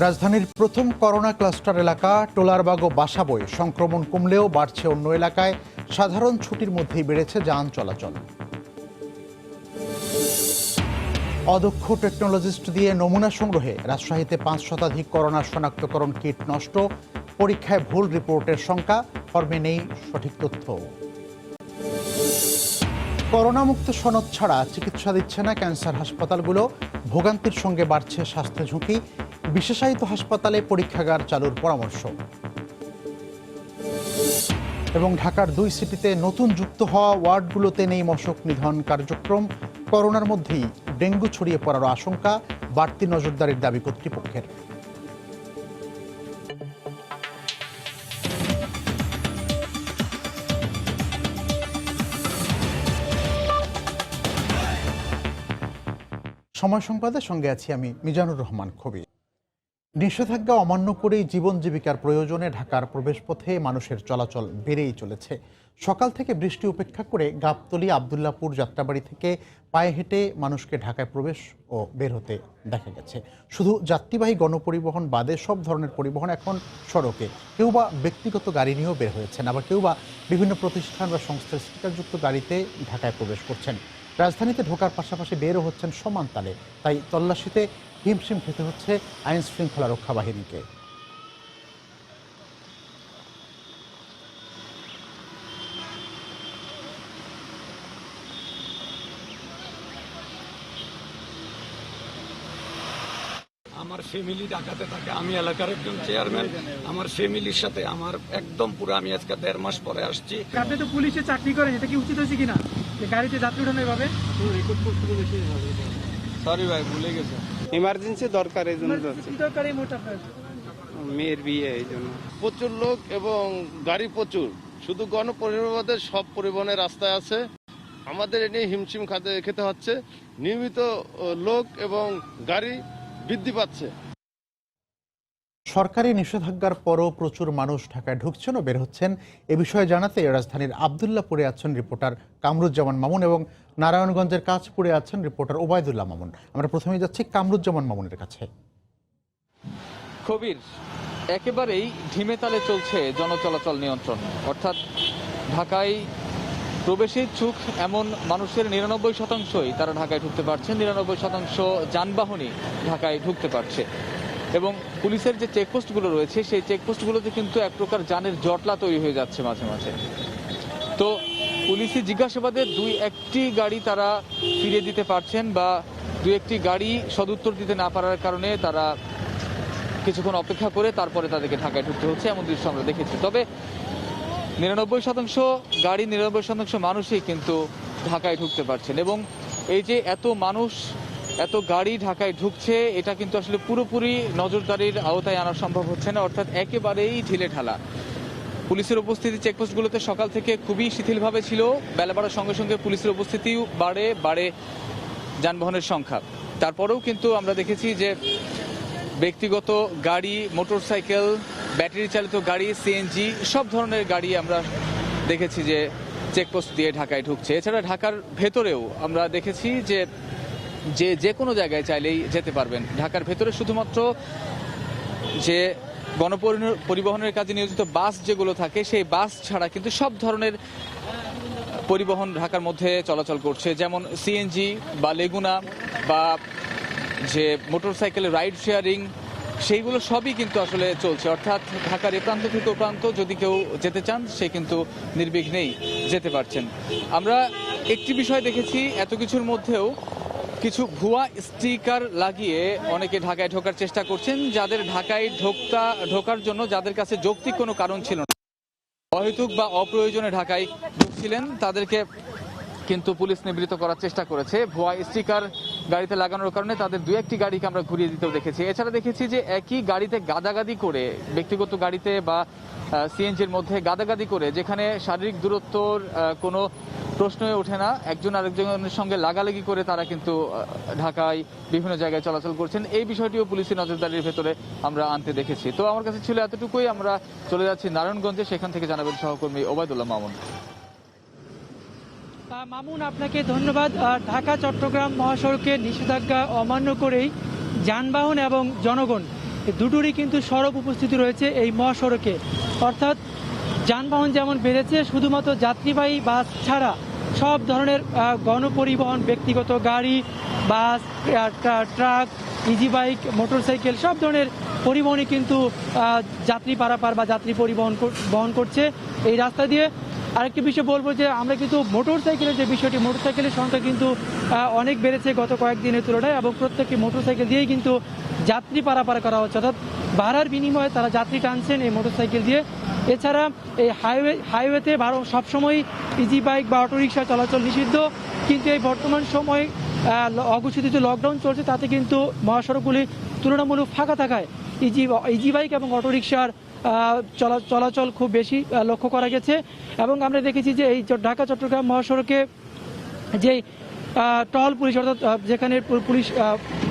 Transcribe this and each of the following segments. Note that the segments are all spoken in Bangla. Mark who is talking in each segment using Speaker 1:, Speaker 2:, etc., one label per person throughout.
Speaker 1: রাজধানীর প্রথম করোনা ক্লাস্টার এলাকা টোলারবাগ ও বাসাবোয় সংক্রমণ কমলেও বাড়ছে অন্য এলাকায়। সাধারণ ছুটির মধ্যেই বেড়েছে যান চলাচল। অদক্ষ টেকনোলজিস্ট দিয়ে নমুনা সংগ্রহে রাজশাহীতে 5 শতাধিক করোনা শনাক্তকরণ কিট নষ্ট। পরীক্ষায় ভুল রিপোর্টের শঙ্কা, ফর্মে নেই সঠিক তথ্য। করোনামুক্ত সনদ ছাড়া চিকিৎসা দিচ্ছে না ক্যান্সার হাসপাতালগুলো। ভোগান্তির সঙ্গে বাড়ছে স্বাস্থ্য ঝুঁকি। বিশেষায়িত হাসপাতালে পরীক্ষাগার চালুর পরামর্শ। এবং ঢাকার 2 সিটিতে নতুন যুক্ত হওয়া ওয়ার্ডগুলোতে নেই মশক নিধন কার্যক্রম। করোনার মধ্যেই ডেঙ্গু ছড়িয়ে পড়ার আশঙ্কা, বাড়তি নজরদারির দাবি কর্তৃপক্ষের। সময় সংবাদের সঙ্গে আছি আমি মিজানুর রহমান খবি। নিষেধাজ্ঞা অমান্য করেই জীবন জীবিকার প্রয়োজনে ঢাকার প্রবেশপথে মানুষের চলাচল বেড়েই চলেছে। সকাল থেকে বৃষ্টি উপেক্ষা করে গাবতলী আবদুল্লাপুর যাত্রাবাড়ি থেকে পায়ে হেঁটে মানুষকে ঢাকায় প্রবেশ ও বের হতে দেখা গেছে। শুধু যাত্রীবাহী গণপরিবহন বাদে সব ধরনের পরিবহন এখন সড়কে। কেউ বা ব্যক্তিগত গাড়ি নিয়েও বের হয়েছেন, আবার কেউ বা বিভিন্ন প্রতিষ্ঠান বা সংস্থার স্টিকারযুক্ত গাড়িতে ঢাকায় প্রবেশ করছেন। রাজধানীতে ঢোকার পাশাপাশি বেরও হচ্ছেন সমান তালে। তাই তল্লাশিতে হিমশিম খেতে হচ্ছে আইন শৃঙ্খলা রক্ষা বাহিনীকে।
Speaker 2: আমার ফ্যামিলি ঢাকাতে থাকে, আমি এলাকার একজন চেয়ারম্যান। আমার ফ্যামিলির সাথে আমার একদম পুরো, আমি আজকে 1.5 মাস পরে আসছি।
Speaker 3: আপনি তো পুলিশে চাকরি করেন, এটা কি উচিত হয়েছে কিনা যে গাড়িতে যাত্রী উঠানো এভাবে?
Speaker 4: সরি ভাই, ভুলে গেছে, ইমার্জেন্সি দরকার, এই জন্য
Speaker 3: দরকার। এই মোটা আপনার
Speaker 4: মেয়ের বিয়ে, এই জন্য
Speaker 5: প্রচুর লোক এবং গাড়ি প্রচুর। শুধু গণপরিবহনের সব পরিবহনের রাস্তায় আছে, আমাদের এ নিয়ে হিমশিম খেতে হচ্ছে। নিয়মিত লোক এবং গাড়ি বৃদ্ধি পাচ্ছে।
Speaker 1: সরকারি নিষেধাজ্ঞার পরও প্রচুর মানুষ ঢাকায় ঢুকছেন ও বের হচ্ছেন। এ বিষয়ে জানাতে রাজধানীর আবদুল্লাপুরে আছেন রিপোর্টার কামরুজ্জামান মামুন এবং নারায়ণগঞ্জের কাঁচপুরে আছেন রিপোর্টার ওবায়দুল্লাহ মামুন। আমরা প্রথমেই যাচ্ছি কামরুজ্জামান মামুনের কাছে।
Speaker 6: কবির, একেবারেই ঢিমে তালে চলছে জনচলাচল নিয়ন্ত্রণ, অর্থাৎ ঢাকায় প্রবেশের চুক এমন মানুষের 99%ই তারা ঢাকায় ঢুকতে পারছেন, 99% যানবাহনই ঢাকায় ঢুকতে পারছে। এবং পুলিশের যে চেকপোস্টগুলো রয়েছে সেই চেকপোস্টগুলোতে কিন্তু এক প্রকার যানের জটলা তৈরি হয়ে যাচ্ছে মাঝে মাঝে। তো পুলিশি জিজ্ঞাসাবাদে 2-1টি গাড়ি তারা ফিরিয়ে দিতে পারছেন, বা 2-1টি গাড়ি সদুত্তর দিতে না পারার কারণে তারা কিছুক্ষণ অপেক্ষা করে তারপরে তাদেরকে ঢাকায় ঢুকতে হচ্ছে, এমন দৃশ্য আমরা দেখেছি। তবে 99% গাড়ি, 99% মানুষই কিন্তু ঢাকায় ঢুকতে পারছেন। এবং এই যে এত মানুষ, এত গাড়ি ঢাকায় ঢুকছে, এটা কিন্তু আসলে পুরোপুরি নজরদারির আওতায় আনা সম্ভব হচ্ছে না, অর্থাৎ একেবারেই ঢিলে ঢালা। পুলিশের উপস্থিতি চেকপোস্টগুলোতে সকাল থেকে খুবই শিথিলভাবে ছিল। বেলা বাড়ার সঙ্গে সঙ্গে পুলিশের উপস্থিতিও বাড়ে যানবাহনের সংখ্যা। তারপরেও কিন্তু আমরা দেখেছি যে ব্যক্তিগত গাড়ি, মোটরসাইকেল, ব্যাটারি চালিত গাড়ি, সিএনজি, সব ধরনের গাড়ি আমরা দেখেছি যে চেকপোস্ট দিয়ে ঢাকায় ঢুকছে। এছাড়া ঢাকার ভেতরেও আমরা দেখেছি যে কোনো জায়গায় চাইলেই যেতে পারবেন। ঢাকার ভেতরে শুধুমাত্র যে গণপরিবহনের কাজে নিয়োজিত বাস যেগুলো থাকে, সেই বাস ছাড়া কিন্তু সব ধরনের পরিবহন ঢাকার মধ্যে চলাচল করছে, যেমন সিএনজি বা লেগুনা বা যে মোটরসাইকেলের রাইড শেয়ারিং, সেইগুলো সবই কিন্তু আসলে চলছে। অর্থাৎ ঢাকার এ প্রান্ত থেকে ও প্রান্ত যদি কেউ যেতে চান, সে কিন্তু নির্বিঘ্নেই যেতে পারছেন। আমরা একটি বিষয় দেখেছি, এত কিছুর মধ্যেও কিছু ভুয়া স্টিকার লাগিয়ে অনেকে ঢাকায় ঢোকার চেষ্টা করছেন, যাদের ঢাকায় ঢোকার জন্য যাদের কাছে যৌক্তিক কোনো কারণ ছিল না, অহেতুক বা অপ্রয়োজনে ঢাকায় ঢুকছিলেন, তাদেরকে কিন্তু পুলিশ নিবৃত্ত করার চেষ্টা করেছে। ভুয়া স্টিকার গাড়িতে লাগানোর কারণে তাদের 2-1টি গাড়িকে আমরা ঘুরিয়ে দিতেও দেখেছি। এছাড়া দেখেছি যে একই গাড়িতে গাদাগাদি করে, ব্যক্তিগত গাড়িতে বা সিএনজির মধ্যে গাদাগাদি করে, যেখানে শারীরিক দূরত্বর কোনো প্রশ্নই ওঠে না, একজন আরেকজনের সঙ্গে লাগালাগি করে তারা কিন্তু ঢাকায় বিভিন্ন জায়গায় চলাচল করছেন। এই বিষয়টিও পুলিশি নজরদারির ভেতরে আমরা আনতে দেখেছি। তো আমার কাছে ছিল এতটুকুই। আমরা চলে যাচ্ছি নারায়ণগঞ্জে, সেখান থেকে জানাবেন সহকর্মী ওবায়দুল্লাহ মামুন।
Speaker 3: মামুন, আপনাকে ধন্যবাদ। ঢাকা চট্টগ্রাম মহাসড়কে নিষেধাজ্ঞা অমান্য করেই যানবাহন এবং জনগণ এই দুটোরই কিন্তু সড়ক উপস্থিতি রয়েছে এই মহাসড়কে। অর্থাৎ যানবাহন যেমন বেড়েছে, শুধুমাত্র যাত্রীবাহী বাস ছাড়া সব ধরনের গণপরিবহন, ব্যক্তিগত গাড়ি, বাস, ট্রাক, ইজি বাইক, মোটরসাইকেল সব ধরনের পরিবহনই কিন্তু যাত্রী পারাপার বা যাত্রী পরিবহন বহন করছে এই রাস্তা দিয়ে। আরেকটি বিষয় বলবো যে আমরা কিন্তু মোটরসাইকেলের যে বিষয়টি, মোটরসাইকেলের সংখ্যা কিন্তু অনেক বেড়েছে গত কয়েকদিনের তুলনায়, এবং প্রত্যেকটি মোটরসাইকেল দিয়েই কিন্তু যাত্রী পারাপার করা হচ্ছে, অর্থাৎ ভাড়ার বিনিময়ে তারা যাত্রী টানছেন এই মোটরসাইকেল দিয়ে। এছাড়া এই হাইওয়েতে সবসময় ইজি বাইক বা অটোরিকশা চলাচল নিষিদ্ধ, কিন্তু এই বর্তমান সময়ে অঘোষিত লকডাউন চলছে, তাতে কিন্তু মহাসড়কগুলি তুলনামূলক ফাঁকা থাকায় ইজি বাইক এবং অটোরিকশার চলাচল খুব বেশি লক্ষ্য করা গেছে। এবং আমরা দেখেছি যে এই ঢাকা চট্টগ্রাম মহাসড়কে যে টহল পুলিশ, অর্থাৎ যেখানে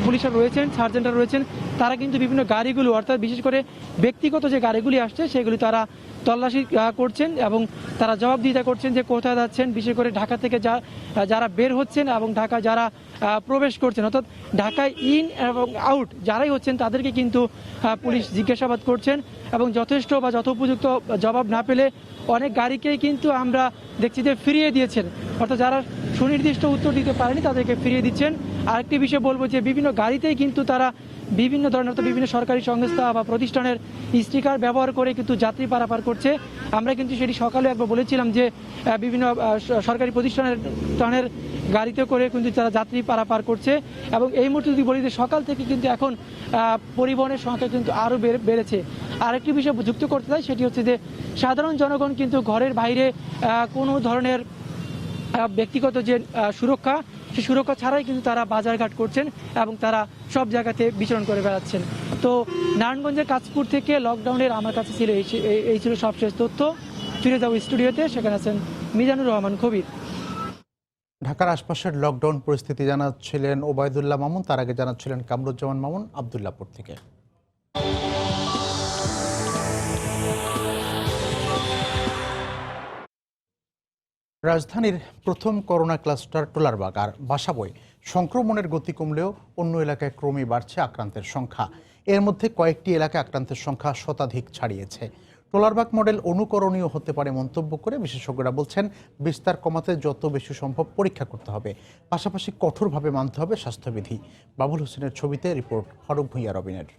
Speaker 3: পুলিশরা রয়েছেন, সার্জেন্টরা রয়েছেন, তারা কিন্তু বিভিন্ন গাড়িগুলো, অর্থাৎ বিশেষ করে ব্যক্তিগত যে গাড়িগুলি আসছে সেগুলি তারা তল্লাশি করছেন এবং তারা জবাবদিহিতা করছেন যে কোথায় যাচ্ছেন, বিশেষ করে ঢাকা থেকে যারা বের হচ্ছেন এবং ঢাকা যারা প্রবেশ করছেন, অর্থাৎ ঢাকায় ইন এবং আউট যারাই হচ্ছেন তাদেরকে কিন্তু পুলিশ জিজ্ঞাসাবাদ করছেন। এবং যথেষ্ট বা যথোপযুক্ত জবাব না পেলে অনেক গাড়িকেই কিন্তু আমরা দেখছি যে ফিরিয়ে দিয়েছেন, অর্থাৎ যারা সুনির্দিষ্ট উত্তর দিতে পারেনি তাদেরকে ফিরিয়ে দিচ্ছেন। আরেকটি বিষয় বলবো যে বিভিন্ন গাড়িতেই কিন্তু তারা বিভিন্ন ধরনের, অর্থাৎ বিভিন্ন সরকারি সংস্থা বা প্রতিষ্ঠানের স্টিকার ব্যবহার করে কিন্তু যাত্রী পারাপার করছে। আমরা কিন্তু সেটি সকালে একবার বলেছিলাম যে বিভিন্ন সরকারি প্রতিষ্ঠানের গাড়িতে করে কিন্তু তারা যাত্রী পারাপার করছে। এবং এই মুহূর্তে যদি বলি যে সকাল থেকে কিন্তু এখন পরিবহনের সংখ্যা কিন্তু আরও বেড়েছে। আরেকটি বিষয় যুক্ত করতে চাই, সেটি হচ্ছে যে সাধারণ জনগণ কিন্তু ঘরের বাইরে কোনো ধরনের ব্যক্তিগত যে সুরক্ষা, সেই সুরক্ষা ছাড়াই কিন্তু তারা বাজারঘাট করছেন এবং তারা সব জায়গাতে বিচরণ করে বেড়াচ্ছেন। তো নারায়ণগঞ্জের কাঁচপুর থেকে লকডাউনের আমার কাছে ছিল এই ছিল সবশেষ তথ্য। ফিরে যাবো স্টুডিওতে, সেখানে আছেন মিজানুর রহমান কবির।
Speaker 1: ঢাকার আশপাশের লকডাউন পরিস্থিতি জানাচ্ছিলেন ওবায়দুল্লাহ মামুন, তার আগে জানাচ্ছিলেন কামরুজ্জামান মামুন আবদুল্লাহপুর থেকে। রাজধানীর প্রথম করোনা ক্লাস্টার টোলারবাগ আর বাসাবই সংক্রমণের গতি কমলেও অন্য এলাকায় ক্রমেই বাড়ছে আক্রান্তের সংখ্যা। এর মধ্যে কয়েকটি এলাকায় আক্রান্তের সংখ্যা শতাধিক ছাড়িয়েছে। টোলারবাগ মডেল অনুকরণীয় হতে পারে মন্তব্য করে বিশেষজ্ঞরা বলছেন, বিস্তার কমাতে যত বেশি সম্ভব পরীক্ষা করতে হবে, পাশাপাশি কঠোরভাবে মানতে হবে স্বাস্থ্যবিধি। বাবুল হোসেনের ছবিতে রিপোর্ট ফারুক ভূঁইয়া রবিনের।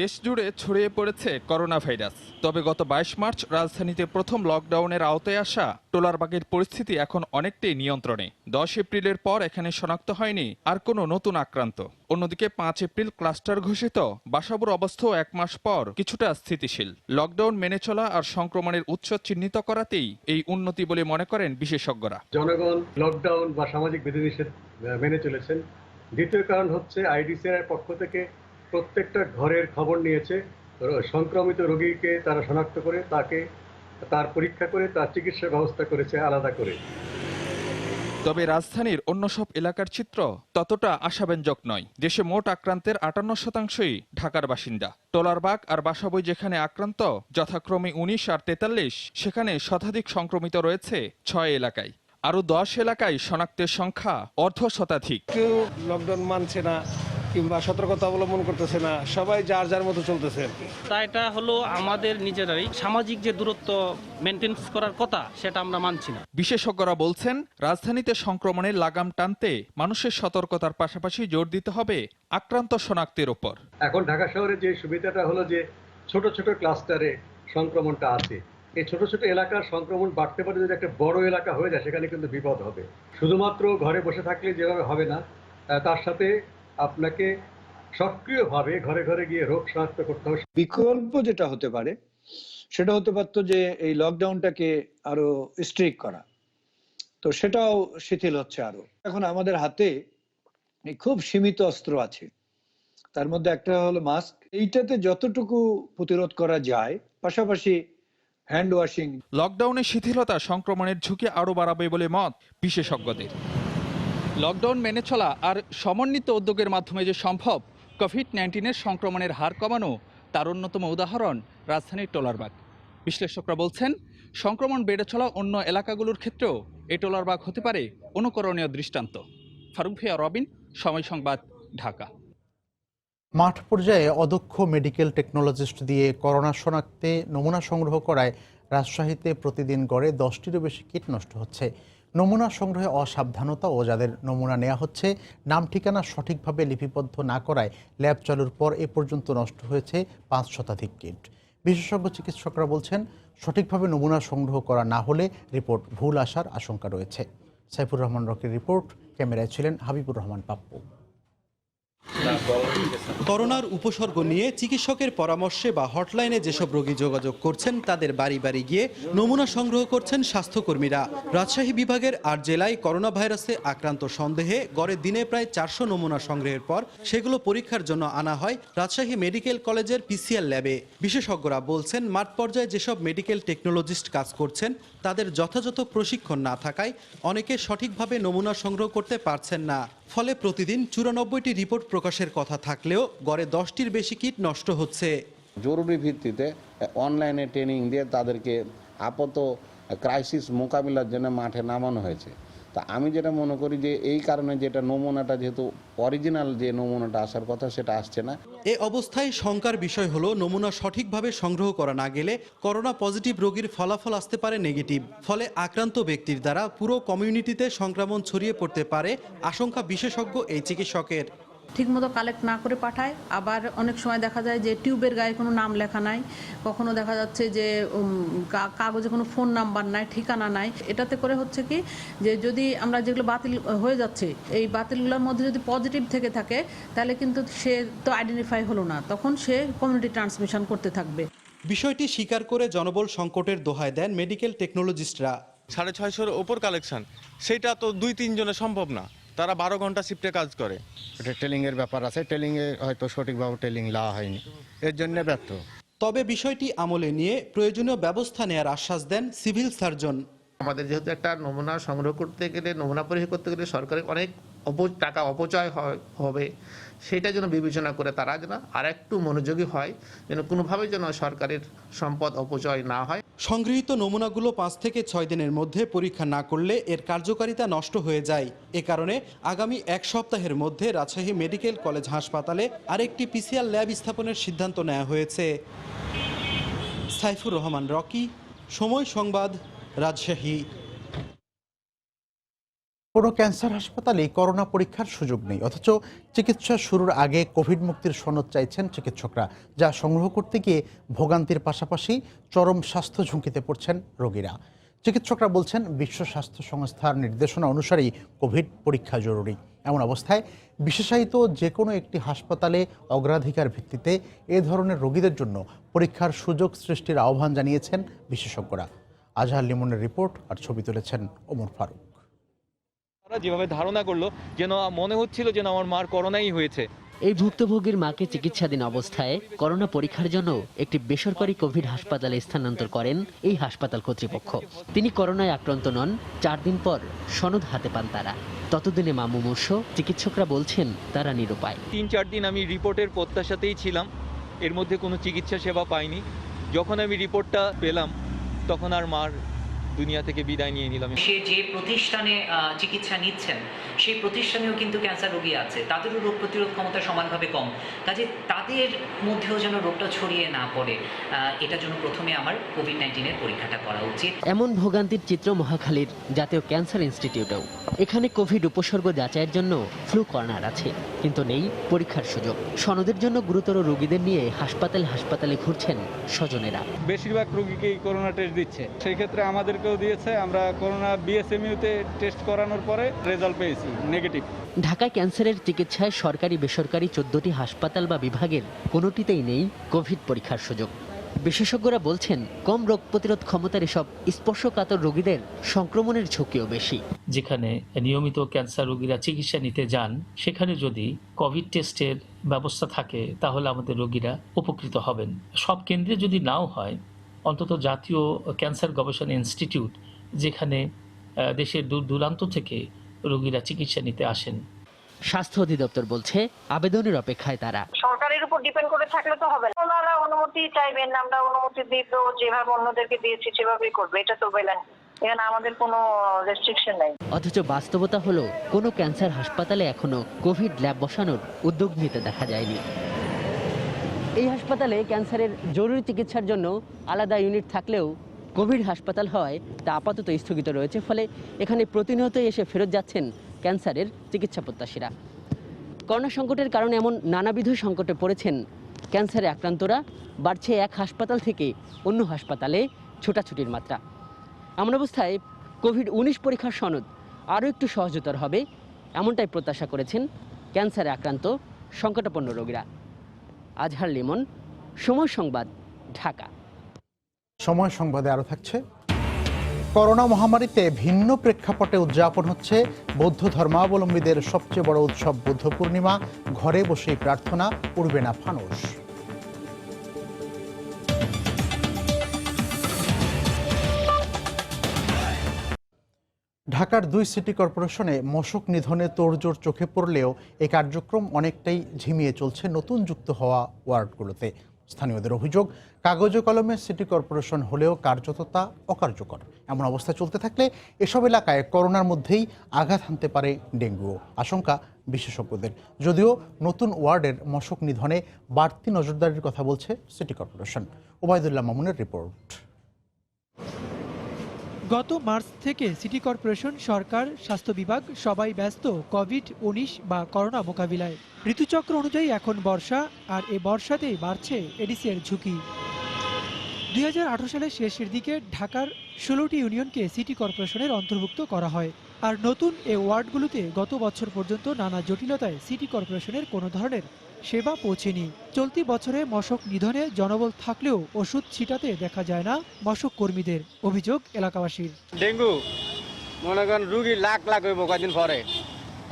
Speaker 7: দেশ জুড়ে ছড়িয়ে পড়েছে করোনা ভাইরাস। তবে গত 22 মার্চ রাজধানীতে প্রথম লকডাউনের আওতায় আসা টোলারবাগের পরিস্থিতি এখন অনেকটাই নিয়ন্ত্রণে। 10 এপ্রিলের পর এখানে শনাক্ত হয়নি আর কোনো নতুন আক্রান্ত। অন্যদিকে 5 এপ্রিল ক্লাস্টার ঘোষিত বাসাবুর অবস্থাও 1 মাস পর কিছুটা স্থিতিশীল। লকডাউন মেনে চলা আর সংক্রমণের উৎস চিহ্নিত করাতেই এই উন্নতি বলে মনে করেন বিশেষজ্ঞরা।
Speaker 8: জনগণ লকডাউন বা সামাজিক বিধিনিষেধ মেনে চলেছেন। দ্বিতীয় কারণ হচ্ছে আইডিসিআর পক্ষ থেকে প্রত্যেকটা ঘরের খবর নিয়েছে, সংক্রমিত রোগীকে তারা শনাক্ত করে তার পরীক্ষা করে তার চিকিৎসা ব্যবস্থা করেছে আলাদা করে।
Speaker 7: তবে রাজধানীর অন্য সব এলাকার চিত্র ততটা আশাব্যঞ্জক নয়। দেশে মোট আক্রান্তের 58%ই ঢাকার বাসিন্দা। টোলারবাগ আর বাসাবই যেখানে আক্রান্ত যথাক্রমে 19 আর 43, সেখানে শতাধিক সংক্রমিত রয়েছে 6 এলাকায়। আরও 10 এলাকায় শনাক্তের সংখ্যা অর্ধশতাধিক।
Speaker 9: কেউ লকডাউন মানছে না কিংবা সতর্কতা অবলম্বন করতেছে না, সবাই যার যার মতো চলতেছে।
Speaker 10: তা এটা হলো আমাদের নিজেরাই সামাজিক যে দূরত্ব মেনটেন করার কথা, সেটা আমরা মানছি না।
Speaker 7: বিশেষজ্ঞরা বলছেন, রাজধানীতে সংক্রমণের লাগাম টানতে মানুষের সতর্কতার পাশাপাশি জোর দিতে হবে আক্রান্ত শনাক্তের উপর।
Speaker 8: এখন ঢাকা শহরে যে সুবিধাটা হলো যে ছোট ছোট ক্লাস্টারে সংক্রমণটা আছে। এই ছোট ছোট এলাকার সংক্রমণ বাড়তে পারে, যদি একটা বড় এলাকা হয়ে যায় সেখানে কিন্তু বিপদ হবে। শুধুমাত্র ঘরে বসে থাকলে যেভাবে হবে না, তার সাথে আপনাকে সক্রিয়ভাবে ঘরে ঘরে গিয়ে রোগ শনাক্ত করতে হবে।
Speaker 11: বিকল্প যেটা হতে পারে সেটা হতে পারতো যে এই লকডাউনটাকে আরো স্ট্রিক্ট করা, তো সেটাও শিথিল হচ্ছে আরো। এখন আমাদের হাতে খুব সীমিত অস্ত্র আছে, তার মধ্যে একটা হলো মাস্ক। এইটাতে যতটুকু প্রতিরোধ করা যায়, পাশাপাশি হ্যান্ড ওয়াশিং।
Speaker 7: লকডাউনে শিথিলতা সংক্রমণের ঝুঁকি আরো বাড়াবে বলে মত বিশেষজ্ঞদের। লকডাউন মেনে চলা আর সমন্বিত উদ্যোগের মাধ্যমে যে সম্ভব কোভিড-19 সংক্রমণের হার কমানো, তার অন্যতম উদাহরণ রাজধানীর টোলারবাগ। বিশ্লেষকরা বলছেন, সংক্রমণ বেড়ে চলা অন্য এলাকাগুলোর ক্ষেত্রেও এই টোলারবাগ হতে পারে অনুকরণীয় দৃষ্টান্ত। ফারুক ভূঁইয়া রবিন, সময় সংবাদ, ঢাকা।
Speaker 1: মাঠ পর্যায়ে অদক্ষ মেডিকেল টেকনোলজিস্ট দিয়ে করোনা শনাক্তে নমুনা সংগ্রহ করায় রাজশাহীতে প্রতিদিন গড়ে 10টিরও বেশি কিট নষ্ট হচ্ছে। নমুনা সংগ্রহে অসাবধানতা ও যাদের নমুনা নেওয়া হচ্ছে নাম ঠিকানা সঠিকভাবে লিপিবদ্ধ না করায় ল্যাব চালুর পর এ পর্যন্ত নষ্ট হয়েছে 5 শতাধিক কিট। বিশেষজ্ঞ চিকিৎসকরা বলছেন, সঠিকভাবে নমুনা সংগ্রহ করা না হলে রিপোর্ট ভুল আসার আশঙ্কা রয়েছে। সাইফুর রহমান রকির রিপোর্ট, ক্যামেরায় ছিলেন হাবিবুর রহমান পাপ্পু।
Speaker 12: করোনার উপসর্গ নিয়ে চিকিৎসকের পরামর্শে বা হটলাইনে যেসব রোগী যোগাযোগ করছেন তাদের বাড়ি বাড়ি গিয়ে নমুনা সংগ্রহ করছেন স্বাস্থ্যকর্মীরা। রাজশাহী বিভাগের 8 জেলায় করোনা ভাইরাসে আক্রান্ত সন্দেহে গড়ে দিনে প্রায় 400 নমুনা সংগ্রহের পর সেগুলো পরীক্ষার জন্য আনা হয় রাজশাহী মেডিকেল কলেজের পিসিআর ল্যাবে। বিশেষজ্ঞরা বলছেন, মাঠ পর্যায়ে যেসব মেডিকেল টেকনোলজিস্ট কাজ করছেন তাদের যথাযথ প্রশিক্ষণ না থাকায় অনেকে সঠিকভাবে নমুনা সংগ্রহ করতে পারছেন না। ফলে প্রতিদিন 94টি রিপোর্ট প্রকাশের কথা থাকলেও গড়ে 10টির বেশি কিট নষ্ট হচ্ছে।
Speaker 13: জরুরি ভিত্তিতে অনলাইনে ট্রেনিং দিয়ে তাদেরকে আপাতত ক্রাইসিস মোকাবিলার জন্য মাঠে নামানো হয়েছে। তা আমি যেটা মনে করি যে এই কারণে যেটা নমুনাটা যেহেতু অরিজিনাল যে নমুনাটা আসার কথা সেটা আসছে না।
Speaker 12: এ অবস্থায় শঙ্কার বিষয় হলো নমুনা সঠিকভাবে সংগ্রহ করা না গেলে করোনা পজিটিভ রোগীর ফলাফল আসতে পারে নেগেটিভ। ফলে আক্রান্ত ব্যক্তির দ্বারা পুরো কমিউনিটিতে সংক্রমণ ছড়িয়ে পড়তে পারে আশঙ্কা বিশেষজ্ঞ এই চিকিৎসকের।
Speaker 14: ঠিকমতো কালেক্ট না করে পাঠায়, আবার অনেক সময় দেখা যায় যে টিউবের গায়ে কোনো নাম লেখা নাই, কখনো দেখা যাচ্ছে যে কাগজে কোনো ফোন নাম্বার নাই, ঠিকানা নাই। এটাতে করে হচ্ছে কি যে যদি আমরা যেগুলো বাতিল হয়ে যাচ্ছে এই বাতিলগুলোর মধ্যে যদি পজিটিভ থেকে থাকে তাহলে কিন্তু সে তো আইডেন্টিফাই হলো না, তখন সে কমিউনিটি ট্রান্সমিশন করতে থাকবে।
Speaker 12: বিষয়টি স্বীকার করে জনবল সংকটের দোহাই দেন মেডিকেল টেকনোলজিস্টরা।
Speaker 15: 650-এর ওপর কালেকশন, সেটা তো 2-3 জনে সম্ভব না, তারা 12 ঘন্টা শিফটে কাজ করে।
Speaker 16: এটা টেলিংয়ের ব্যাপার আছে, টেলিংয়ে হয়তো সঠিকভাবে টেলিং দেওয়া হয়নি, এর জন্য ব্যর্থ।
Speaker 12: তবে বিষয়টি আমলে নিয়ে প্রয়োজনীয় ব্যবস্থা নেওয়ার আশ্বাস দেন সিভিল সার্জন।
Speaker 17: আমাদের যেহেতু একটা নমুনা সংগ্রহ করতে গেলে, নমুনা পরীক্ষা করতে গেলে সরকারের অনেক টাকা অপচয় হবে, সেটা যেন বিবেচনা করে তারা যেন আর একটু মনোযোগী হয়, যেন কোনোভাবে যেন সরকারের সম্পদ অপচয় না হয়।
Speaker 12: সংগৃহীত নমুনাগুলো 5 থেকে 6 দিনের মধ্যে পরীক্ষা না করলে এর কার্যকারিতা নষ্ট হয়ে যায়। এ কারণে আগামী 1 সপ্তাহের মধ্যে রাজশাহী মেডিকেল কলেজ হাসপাতালে আরেকটি পিসিআর ল্যাব স্থাপনের সিদ্ধান্ত নেওয়া হয়েছে। সাইফুর রহমান রকি, সময় সংবাদ, রাজশাহী।
Speaker 1: কোনো ক্যান্সার হাসপাতালে করোনা পরীক্ষার সুযোগ নেই, অথচ চিকিৎসা শুরুর আগে কোভিড মুক্তির সনদ চাইছেন চিকিৎসকরা, যা সংগ্রহ করতে গিয়ে ভোগান্তির পাশাপাশি চরম স্বাস্থ্য ঝুঁকিতে পড়ছেন রোগীরা। চিকিৎসকরা বলছেন, বিশ্ব স্বাস্থ্য সংস্থার নির্দেশনা অনুসারেই কোভিড পরীক্ষা জরুরি। এমন অবস্থায় বিশেষায়িত যে কোনো একটি হাসপাতালে অগ্রাধিকার ভিত্তিতে এ ধরনের রোগীদের জন্য পরীক্ষার সুযোগ সৃষ্টির আহ্বান জানিয়েছেন বিশেষজ্ঞরা। আজহার লিমনের রিপোর্ট আর ছবি তুলেছেন ওমর ফারুক।
Speaker 6: যেভাবে ধারণা করলো যেন মনে হচ্ছিল যেন আমার মার করোনাই হয়েছে।
Speaker 18: এই ভুক্তভোগীর মাকে চিকিৎসাধীন অবস্থায় করোনা পরীক্ষার জন্য একটি বেসরকারি কোভিড হাসপাতালে স্থানান্তর করেন এই হাসপাতাল কর্তৃপক্ষ। তিনি করোনায় আক্রান্ত নন, 4 দিন পর সনদ হাতে পান তারা। ততদিনে মা মুমূর্ষ, চিকিৎসকরা বলছেন তারা নিরুপায়।
Speaker 6: 3-4 দিন আমি রিপোর্টের প্রত্যাশাতেই ছিলাম, এর মধ্যে কোনো চিকিৎসা সেবা পাইনি। যখন আমি রিপোর্টটা পেলাম তখন আর মার দুনিয়া থেকে বিদায় নিয়ে নিলাম।
Speaker 19: সে যে প্রতিষ্ঠানে চিকিৎসা নিচ্ছেন সেই প্রতিষ্ঠানেও কিন্তু ক্যান্সার রোগী আছে, তাদেরও রোগ প্রতিরোধ ক্ষমতা সমানভাবে কম, কাজে তাদের মধ্যেও যেন রোগটা ছড়িয়ে না পড়ে, এটার জন্য প্রথমে আমার কোভিড-19 এর পরীক্ষাটা করা উচিত।
Speaker 18: এমন ভোগান্তির চিত্র মহাখালীর জাতীয় ক্যান্সার ইনস্টিটিউটেও। এখানে কোভিড উপসর্গ যাচাইয়ের জন্য ফ্লু কর্নার আছে, কিন্তু নেই পরীক্ষার সুযোগ। সনদের জন্য গুরুতর রোগীদের নিয়ে হাসপাতালে ঘুরছেন স্বজনেরা।
Speaker 4: বেশিরভাগ রোগীকেই করোনা টেস্ট দিচ্ছে, সেই ক্ষেত্রে আমাদেরকেও দিয়েছে। আমরা করোনা বিএসএমইউতে টেস্ট করানোর পরে রেজাল্ট পেয়েছি নেগেটিভ।
Speaker 18: ঢাকায় ক্যান্সারের চিকিৎসায় সরকারি বেসরকারি 14টি হাসপাতাল বা বিভাগের কোনোটিতেই নেই কোভিড পরীক্ষার সুযোগ। বিশেষজ্ঞরা বলছেন, কম রোগ প্রতিরোধ ক্ষমতার এসব স্পর্শকাতর রোগীদের সংক্রমণের ঝুঁকিও বেশি।
Speaker 10: যেখানে নিয়মিত ক্যান্সার রোগীরা চিকিৎসা নিতে যান, সেখানে যদি কোভিড টেস্টের ব্যবস্থা থাকে তাহলে আমাদের রোগীরা উপকৃত হবেন। সব কেন্দ্রে যদি নাও হয়, অন্তত জাতীয় ক্যান্সার গবেষণা ইনস্টিটিউট, যেখানে দেশের দূর দূরান্ত থেকে রোগীরা চিকিৎসা নিতে আসেন।
Speaker 18: স্বাস্থ্য অধিদপ্তর বলছে, আবেদনের অপেক্ষায় তারা।
Speaker 20: সরকারের উপর ডিপেন্ড করে থাকলে তো হবে না, ওনারা অনুমতি চাইবেন, আমরা অনুমতি দিব, যেভাবে অন্যদেরকে দিয়েছি সেভাবেই করবে, এটা তো বললেন। এখানে আমাদের কোনো রেস্ট্রিকশন নাই।
Speaker 18: অথচ বাস্তবতা হলো, কোনো ক্যান্সার হাসপাতালে এখনো কোভিড ল্যাব বসানোর উদ্যোগ নিতে দেখা যায়নি। এই হাসপাতালে ক্যান্সারের জরুরি চিকিৎসার জন্য আলাদা ইউনিট থাকলেও কোভিড হাসপাতাল হওয়ায় তা আপাতত স্থগিত রয়েছে। ফলে এখানে প্রতিনিয়তই এসে ফেরত যাচ্ছেন ক্যান্সারের চিকিৎসা প্রত্যাশীরা। করোনা সংকটের কারণে এমন নানাবিধ সংকটে পড়েছেন ক্যান্সারে আক্রান্তরা। বাড়ছে এক হাসপাতাল থেকে অন্য হাসপাতালে ছোটাছুটির মাত্রা। এমন অবস্থায় কোভিড-19 পরীক্ষার সনদ আরও একটু সহজতর হবে, এমনটাই প্রত্যাশা করেছেন ক্যান্সারে আক্রান্ত সংকটাপন্ন রোগীরা। আজহার লিমন, সময় সংবাদ, ঢাকা।
Speaker 1: সময় সংবাদে আরও থাকছে, করোনা মহামারীতে ভিন্ন প্রেক্ষাপটে উদযাপন হচ্ছে বৌদ্ধ ধর্মাবলম্বীদের সবচেয়ে বড় উৎসব বুদ্ধ পূর্ণিমা। ঘরে বসেই প্রার্থনা, উড়বে না ফানুস। ঢাকার 2 সিটি কর্পোরেশনে মশক নিধনে তোড়জোড় চোখে পড়লেও এই কার্যক্রম অনেকটাই ঝিমিয়ে চলছে নতুন যুক্ত হওয়া ওয়ার্ডগুলোতে। স্থানীয়দের অভিযোগ, কাগজে কলমে সিটি কর্পোরেশন হলেও কার্যত তা অকার্যকর। এমন অবস্থা চলতে থাকলে এসব এলাকায় করোনার মধ্যেই আঘাত হানতে পারে ডেঙ্গুও, আশঙ্কা বিশেষজ্ঞদের। যদিও নতুন ওয়ার্ডের মশক নিধনে বাড়তি নজরদারির কথা বলছে সিটি কর্পোরেশন। ওবায়দুল্লাহ মামুনের রিপোর্ট।
Speaker 3: গত মার্চ থেকে সিটি কর্পোরেশন, সরকার, স্বাস্থ্য বিভাগ সবাই ব্যস্ত কোভিড-19 বা করোনা মোকাবিলায়। ঋতুচক্র অনুযায়ী এখন বর্ষা, আর এই বর্ষাতেই বাড়ছে এডিসের ঝুঁকি। 2018 সালের শেষের দিকে ঢাকার 16টি ইউনিয়নকে সিটি কর্পোরেশনের অন্তর্ভুক্ত করা হয়। আর নতুন এই ওয়ার্ডগুলোতে গত বছর পর্যন্ত নানা জটিলতায় সিটি কর্পোরেশনের কোনো ধরনের সেবা পৌঁছেনি। চলতি বছরে মশক নিধনে জনবল থাকলেও ওষুধ ছিটাতে দেখা যায় না মশক কর্মীদের। অভিযোগ এলাকাবাসীর।
Speaker 21: ডেঙ্গু মনে করেন রুগী লাখ লাখ হইব কয়েকদিন পরে,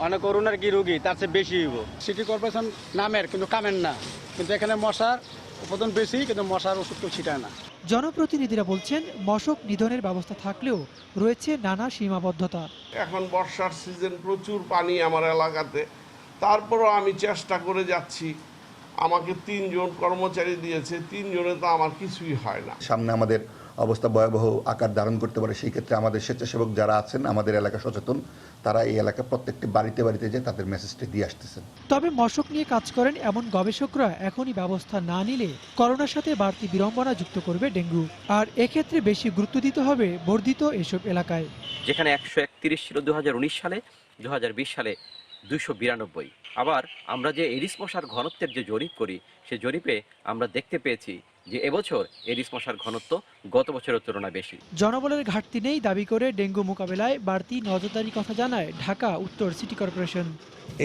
Speaker 21: অনেক করোনার কি রুগী তার চেয়ে বেশি হইব।
Speaker 22: সিটি কর্পোরেশন নামের কিন্তু কামের না, কিন্তু এখানে মশার উৎপাদন বেশি, কিন্তু মশার ওষুধ কেউ ছিটায় না।
Speaker 3: জনপ্রতিনিধিরা বলছেন মশক নিধনের ব্যবস্থা থাকলেও রয়েছে নানা সীমাবদ্ধতা।
Speaker 23: এখন বর্ষার সিজন, প্রচুর পানি আমার এলাকাতে, তারপরও আমি চেষ্টা করে যাচ্ছি। আমাকে 3 জন কর্মচারী দিয়েছে, 3 জনে তো আমার কিছুই হয় না।
Speaker 24: সামনে আমাদের অবস্থা ভয়াবহ আকার ধারণ করতে পারে, সেই ক্ষেত্রে আমাদের স্বেচ্ছাসেবক যারা আছেন আমাদের এলাকা সচেতন, তারা এই এলাকা প্রত্যেকটি বাড়িতে বাড়িতে যে তাদের মেসেজটি দিয়ে আসতেছেন।
Speaker 3: তবে মশক নিয়ে কাজ করেন এমন গবেষকরা এখনই ব্যবস্থা না নিলে করোনার সাথে বাড়তি বিড়ম্বনা যুক্ত করবে ডেঙ্গু। আর এক্ষেত্রে বেশি গুরুত্ব দিতে হবে বর্ধিত এসব এলাকায়।
Speaker 25: যেখানে 131 ছিল 2019 সালে, 2020 সালে 292। আবার আমরা যে এডিস মশার ঘনত্বের যে জরিপ করি, সে জরিপে আমরা দেখতে পেয়েছি যে এবছর এডিস মশার ঘনত্ব গত বছরের তুলনায় বেশি।
Speaker 3: জনবলের ঘাটতি নেই দাবি করে ডেঙ্গু মোকাবেলায় বাড়তি নজরদারির কথা জানায় ঢাকা উত্তর সিটি কর্পোরেশন।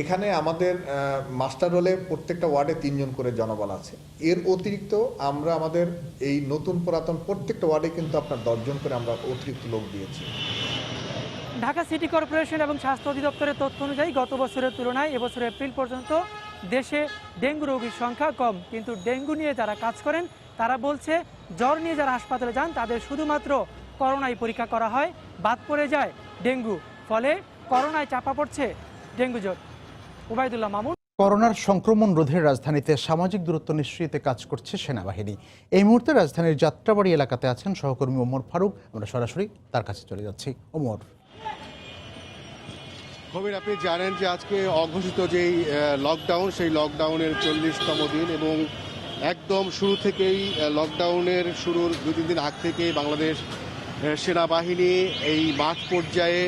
Speaker 26: এখানে আমাদের মাস্টার রোলে প্রত্যেকটা ওয়ার্ডে 3 জন করে জনবল আছে। এর অতিরিক্ত আমরা আমাদের এই নতুন পুরাতন প্রত্যেকটা ওয়ার্ডে কিন্তু আপনার 10 জন করে আমরা অতিরিক্ত লোক দিয়েছি।
Speaker 3: ঢাকা সিটি কর্পোরেশন এবং স্বাস্থ্য অধিদপ্তরের তথ্য অনুযায়ী গত বছরের তুলনায় এবছর এপ্রিল পর্যন্ত দেশে ডেঙ্গু রোগীর সংখ্যা কম। কিন্তু ডেঙ্গু নিয়ে যারা কাজ করেন তারা বলছে, জ্বর নিয়ে যারা হাসপাতালে যান তাদের শুধুমাত্র করোনায় পরীক্ষা করা হয়, বাদ পড়ে যায় ডেঙ্গু। ফলে করোনায় চাপা পড়ছে ডেঙ্গু জ্বর। ওবায়দুল্লাহ মামুন।
Speaker 1: করোনার সংক্রমণ রোধে রাজধানীতে সামাজিক দূরত্ব নিশ্চিতে কাজ করছে সেনাবাহিনী। এই মুহূর্তে রাজধানীর যাত্রাবাড়ি এলাকাতে আছেন সহকর্মী ওমর ফারুক। আমরা সরাসরি তার কাছে চলে যাচ্ছি। ওমর।
Speaker 27: খবর, আপনি জানেন যে আজকে অঘোষিত যেই লকডাউন, সেই লকডাউনের 40তম দিন এবং একদম শুরু থেকেই লকডাউনের শুরুর 2-3 দিন আগ থেকেই বাংলাদেশ সেনাবাহিনী এই মাঠ পর্যায়ে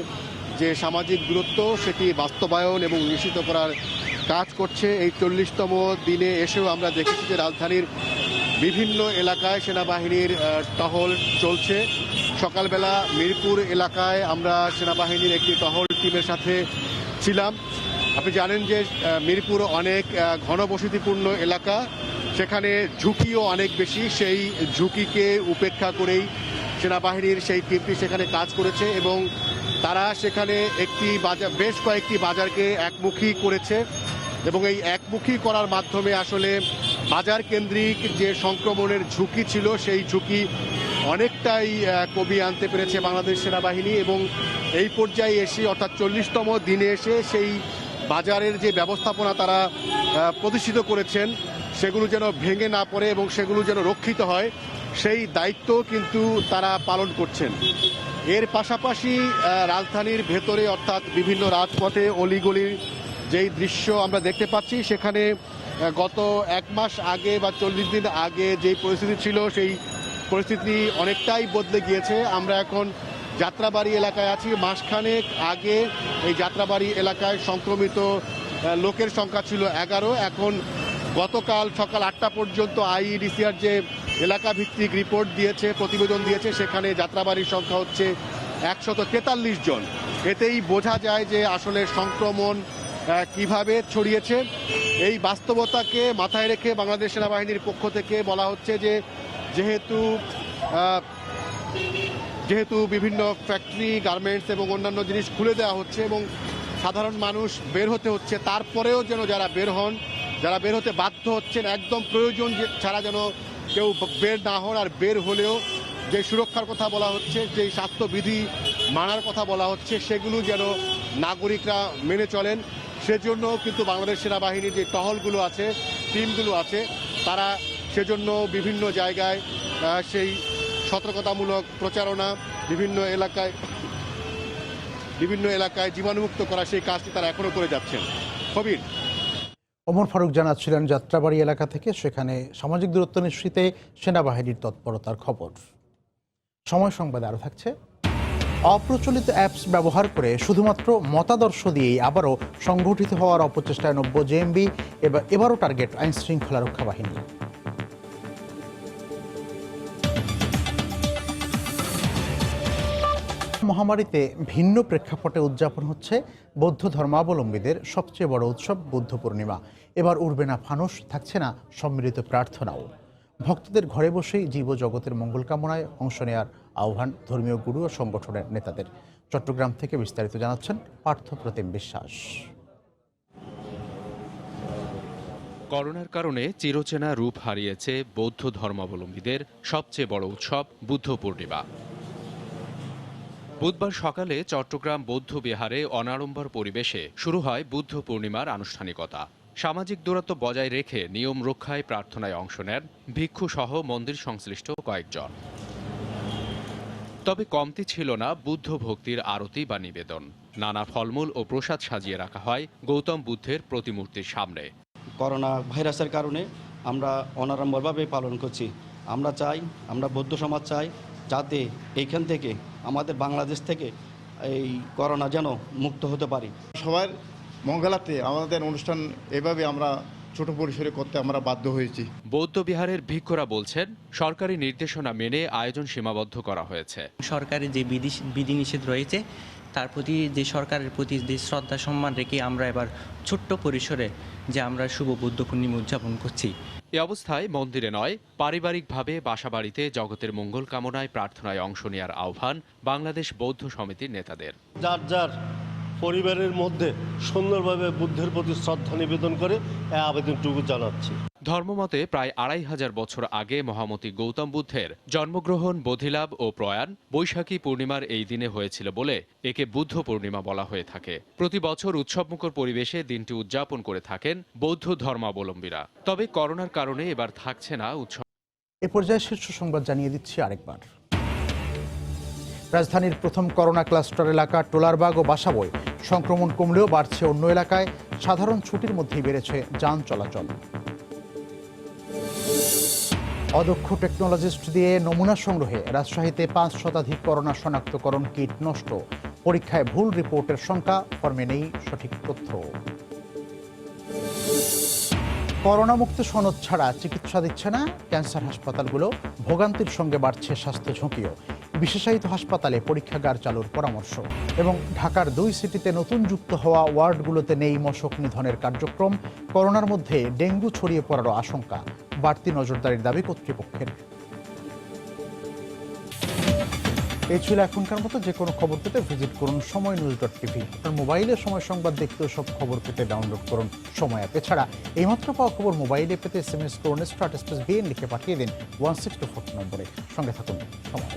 Speaker 27: যে সামাজিক দূরত্ব সেটি বাস্তবায়ন এবং নিশ্চিত করার কাজ করছে। এই 40তম দিনে এসেও আমরা দেখেছি যে রাজধানীর বিভিন্ন এলাকায় সেনাবাহিনীর টহল চলছে। সকালবেলা মিরপুর এলাকায় আমরা সেনাবাহিনীর একটি টহল টিমের সাথে ছিলাম। আপনি জানেন যে মিরপুর অনেক ঘনবসতিপূর্ণ এলাকা, সেখানে ঝুঁকিও অনেক বেশি। সেই ঝুঁকিকে উপেক্ষা করেই সেনাবাহিনীর সেই টিমটি সেখানে কাজ করেছে এবং তারা সেখানে বেশ কয়েকটি বাজারকে একমুখী করেছে এবং এই একমুখী করার মাধ্যমে আসলে বাজার কেন্দ্রিক যে সংক্রমণের ঝুঁকি ছিল সেই ঝুঁকি অনেকটাই কমিয়ে আনতে পেরেছে বাংলাদেশ সেনাবাহিনী। এবং এই পর্যায়ে এসে অর্থাৎ 40তম দিনে এসে সেই বাজারের যে ব্যবস্থাপনা তারা প্রতিষ্ঠিত করেছেন সেগুলো যেন ভেঙে না পড়ে এবং সেগুলো যেন রক্ষিত হয়, সেই দায়িত্ব কিন্তু তারা পালন করছেন। এর পাশাপাশি রাজধানীর ভেতরে অর্থাৎ বিভিন্ন রাজপথে অলিগলির যেই দৃশ্য আমরা দেখতে পাচ্ছি সেখানে গত 1 মাস আগে বা 40 দিন আগে যেই পরিস্থিতি ছিল সেই পরিস্থিতি অনেকটাই বদলে গিয়েছে। আমরা এখন যাত্রাবাড়ি এলাকায় আছি। মাসখানেক আগে এই যাত্রাবাড়ি এলাকায় সংক্রমিত লোকের সংখ্যা ছিল 11। এখন গতকাল সকাল 8টা পর্যন্ত আইইডিসিআর যে এলাকা ভিত্তিক রিপোর্ট দিয়েছে, প্রতিবেদন দিয়েছে, সেখানে যাত্রাবাড়ির সংখ্যা হচ্ছে 143 জন। এতেই বোঝা যায় যে আসলে সংক্রমণ কিভাবে ছড়িয়েছে। এই বাস্তবতাকে মাথায় রেখে বাংলাদেশ সেনাবাহিনীর পক্ষ থেকে বলা হচ্ছে যে যেহেতু বিভিন্ন ফ্যাক্টরি, গার্মেন্টস এবং অন্যান্য জিনিস খুলে দেওয়া হচ্ছে এবং সাধারণ মানুষ বের হতে হচ্ছে, তারপরেও যেন যারা বের হতে বাধ্য হচ্ছেন একদম প্রয়োজন ছাড়া যেন কেউ বের না হন। আর বের হলেও যে সুরক্ষার কথা বলা হচ্ছে, যে স্বাস্থ্যবিধি মানার কথা বলা হচ্ছে, সেগুলো যেন নাগরিকরা মেনে চলেন। সেজন্য কিন্তু বাংলাদেশ সেনাবাহিনীর যে টহলগুলো আছে, টিমগুলো আছে, তারা সেজন্য বিভিন্ন জায়গায় সেই সতর্কতামূলক প্রচারণা, বিভিন্ন এলাকায় জীবাণুমুক্ত করা সেই কাজটি তারা এখনো করে যাচ্ছেন। কবির,
Speaker 1: ওমর ফারুক জানাচ্ছিলেন যাত্রাবাড়ি এলাকা থেকে। সেখানে সামাজিক দূরত্ব নিশ্চিতে সেনাবাহিনীর তৎপরতার খবর। সময় সংবাদে আরও থাকছে। অপ্রচলিত অ্যাপস ব্যবহার করে শুধুমাত্র মতাদর্শ দিয়েই আবারও সংগঠিত হওয়ার অপচেষ্টায় নব্য জেএমবি। এবারও টার্গেট আইন শৃঙ্খলা রক্ষা বাহিনী। মহামারীতে ভিন্ন প্রেক্ষাপটে উদযাপন হচ্ছে বৌদ্ধ ধর্মাবলম্বীদের সবচেয়ে বড় উৎসব বুদ্ধ পূর্ণিমা। এবার উড়বে না ফানুস, থাকছে না সম্মিলিত প্রার্থনাও। ভক্তদের ঘরে বসেই জীবজগতের মঙ্গল কামনায় অংশ নেওয়ার আহ্বান ধর্মীয় গুরু ও সংগঠনের নেতাদের। চট্টগ্রাম থেকে বিস্তারিত জানাচ্ছেন পার্থ প্রতিম বিশ্বাস।
Speaker 2: করোনার কারণে চিরচেনা রূপ হারিয়েছে বৌদ্ধ ধর্মাবলম্বীদের সবচেয়ে বড় উৎসব বুদ্ধ পূর্ণিমা। বুধবার সকালে চট্টগ্রাম বৌদ্ধ বিহারে অনাড়ম্বর পরিবেশে শুরু হয় বুদ্ধ পূর্ণিমার আনুষ্ঠানিকতা। সামাজিক দূরত্ব বজায় রেখে নিয়ম রক্ষায় প্রার্থনায় অংশ নেন ভিক্ষু সহ মন্দির সংশ্লিষ্ট কয়েকজন। তবে কমতি ছিল না বুদ্ধ ভক্তির আরতি বা নিবেদন। নানা ফলমূল ও প্রসাদ সাজিয়ে রাখা হয় গৌতম বুদ্ধের প্রতিমূর্তির সামনে।
Speaker 5: করোনা ভাইরাসের কারণে আমরা অনাড়ম্বরভাবে পালন করছি। আমরা বৌদ্ধ সমাজ চাই যাতে এইখান থেকে আমাদের বাংলাদেশ থেকে এই করোনা যেন মুক্ত হতে পারি।
Speaker 7: সবার মঙ্গলার্থে আমাদের অনুষ্ঠান এভাবে আমরা ছোট পরিসরে করতে আমরা বাধ্য হয়েছি।
Speaker 2: বৌদ্ধ বিহারের ভিক্ষুরা বলছেন, সরকারি নির্দেশনা মেনে আয়োজন সীমাবদ্ধ করা হয়েছে।
Speaker 8: সরকারের যে বিধিনিষেধ রয়েছে তার প্রতি সরকারের প্রতি যে শ্রদ্ধা সম্মান রেখে আমরা এবার ছোট্ট পরিসরে যে আমরা শুভ বুদ্ধ পূর্ণিমা উদযাপন করছি।
Speaker 2: এ অবস্থায় মন্দিরে নয়, পারিবারিকভাবে বাসাবাড়িতে জগতের মঙ্গল কামনায় প্রার্থনায় অংশ নেওয়ার আহ্বান বাংলাদেশ বৌদ্ধ সমিতির নেতাদের।
Speaker 9: যার পরিবারের মধ্যে সুন্দরভাবে বুদ্ধের প্রতি শ্রদ্ধা নিবেদন করে এই আবেদনটুকু জানাচ্ছি।
Speaker 2: ধর্মমতে প্রায় ২৫০০ বছর আগে মহামতি গৌতম বুদ্ধের জন্মগ্রহণ, বোধিলাভ ও প্রয়াণ বৈশাখী পূর্ণিমার এই দিনে হয়েছিল বলে একে বুদ্ধ পূর্ণিমা বলা হয়ে থাকে। প্রতি বছর উৎসবমুখর পরিবেশে দিনটি উদযাপন করে থাকেন বৌদ্ধ ধর্মাবলম্বীরা। তবে করোনার কারণে এবার থাকছে না উৎসব।
Speaker 1: এ পর্যায়ে শীর্ষ সংবাদ জানিয়ে দিচ্ছি আরেকবার। রাজধানীর প্রথম করোনা ক্লাস্টার এলাকা টোলারবাগ ও বাসাবই। সংক্রমণ কমলেও বাড়ছে অন্য এলাকায়। সাধারণ ছুটির মধ্যেই বেড়েছে যান চলাচল। অদক্ষ টেকনোলজিস্ট দিয়ে নমুনা সংগ্রহে রাজশাহীতে ৫ শতাধিক করোনা শনাক্তকরণ কিট নষ্ট। পরীক্ষায় ভুল রিপোর্টের সংখ্যা, ফর্মে নেই সঠিক তথ্য। করোনা মুক্ত সনদ ছাড়া চিকিৎসা দিচ্ছে না ক্যান্সার হাসপাতালগুলো। ভোগান্তির সঙ্গে বাড়ছে স্বাস্থ্য ঝুঁকিও। বিশেষায়িত হাসপাতালে পরীক্ষাগার চালুর পরামর্শ। এবং ঢাকার ২ সিটিতে নতুন যুক্ত হওয়া ওয়ার্ডগুলোতে নেই মশক নিধনের কার্যক্রম। করোনার মধ্যে ডেঙ্গু ছড়িয়ে পড়ারও আশঙ্কা। বাড়তি নজরদারির দাবি কর্তৃপক্ষের। এই ছিল এখনকার মতো। যে কোনো খবর পেতে ভিজিট করুন সময়নিউজ.tv। আপনার মোবাইলে সময় সংবাদ দেখতেও সব খবর পেতে ডাউনলোড করুন সময় অ্যাপ। এছাড়া এইমাত্র পাওয়া খবর মোবাইলে পেতে SMS করুন *BN লিখে পাঠিয়ে দিন 1624 নম্বরে। সঙ্গে থাকুন সময়।